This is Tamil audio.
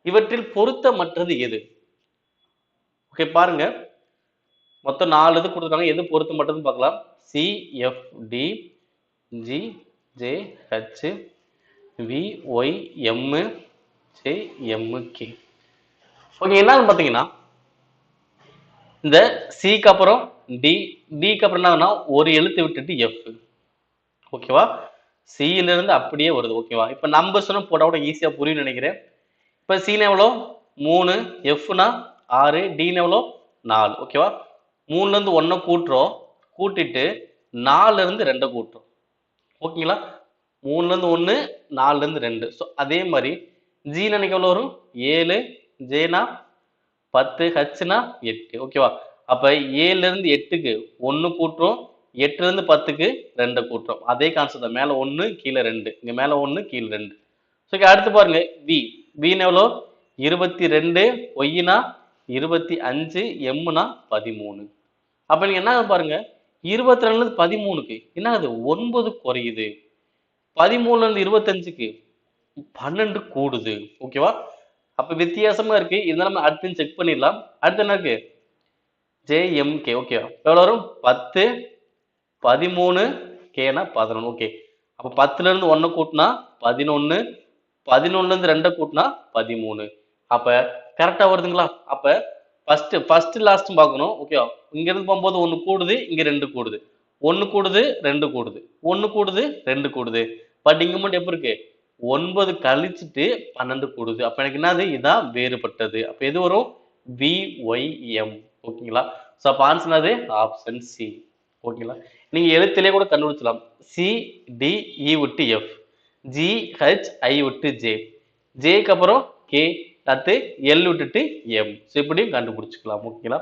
இவற்றில் பொருத்தமற்றது எது? ஓகே பாருங்க. மொத்தம் 4 இது குடுத்துருக்காங்க. எது பொருத்தமற்றதுன்னு பார்க்கலாம். C, F, D, G, J, H, V, Y, M, J, M, K. Okay என்னன்னு பார்த்தீங்கன்னா, இந்த சிக்கு அப்புறம் டி, டிக்கு அப்புறம் என்னன்னா ஒரு எழுத்து விட்டுட்டு எஃப். ஓகேவா? சியில இருந்து அப்படியே வருது. ஓகேவா? இப்ப நம்பர்ஸ்னு போட்டா கூட ஈஸியா புரியும்னு நினைக்கிறேன். இப்ப சின்னு எவ்வளோ? 3, எஃப்னா 6, டின்னு எவ்வளோ? 4. ஓகேவா? 3ல இருந்து 1 கூட்டுறோம். கூட்டிட்டு 4ல இருந்து 2 கூட்டுறோம். ஓகேங்களா? 3ல இருந்து 1, 4ல இருந்து 2. ஸோ அதே மாதிரி ஜின்னு எனக்கு எவ்வளோ வரும்? 7, ஜேனா 10, ஹெச்னா 8. ஓகேவா? அப்ப 7ல இருந்து 8க்கு 1 கூட்டுறோம். 8ல இருந்து 10க்கு 2 கூட்டுறோம். அதே கான்செப்ட் தான். மேல 1, கீழ 2. இங்க மேல 1, கீழ 2. ஸோ அடுத்து பாருங்க வி. வின்னு எவ்வளோ? 22, ஒய்னா 25, எம்னா 13. அப்ப நீங்க என்ன பாருங்க 22ல இருந்து 13க்கு என்ன ஆகுது? 9 குறையுது. 13ல இருந்து 25க்கு 12 கூடுது. ஓகேவா? அப்ப வித்தியாசமா இருக்கு. இருந்தாலும் நம்ம அடுத்து செக் பண்ணிடலாம். அடுத்து என்ன இருக்கு? ஜேஎம்கே. ஓகே எவ்வளவு வரும்? 10, 13, கேனா 11. ஓகே அப்ப 10ல இருந்து 1 கூட்டினா 11, 11ல இருந்து 2 கூட்டினா 13. அப்ப கரெக்டா வருதுங்களா? அப்ப ஃபர்ஸ்ட் லாஸ்ட் பார்க்கணும். ஓகே இங்க இருந்து போகும்போது 1 கூடுது, இங்க 2 கூடுது. 1 கூடுது, 2 கூடுது. 1 கூடுது, 2 கூடுது. பட் இங்க மட்டும் எப்படி இருக்கு? 9 கழிச்சிட்டு 12 கூடுது. அப்ப எனக்கு என்னது? இதான் வேறுபட்டது. அப்ப எது வரும்? VYM. ஓகேங்களா? சோ அப்ப ஆன்சர் என்னது? Option C. ஓகேங்களா? நீங்க எழுத்திலே கூட கண்டுபிடிச்சலாம். சி, டி, இ விட்டு எஃப், ஜி, ஹெச், ஐ விட்டு ஜே, ஜேக்கு அப்புறம் கே, அடுத்து எல் விட்டுட்டு எம். ஸோ இப்படியும் கண்டுபிடிச்சுக்கலாம். ஓகேங்களா?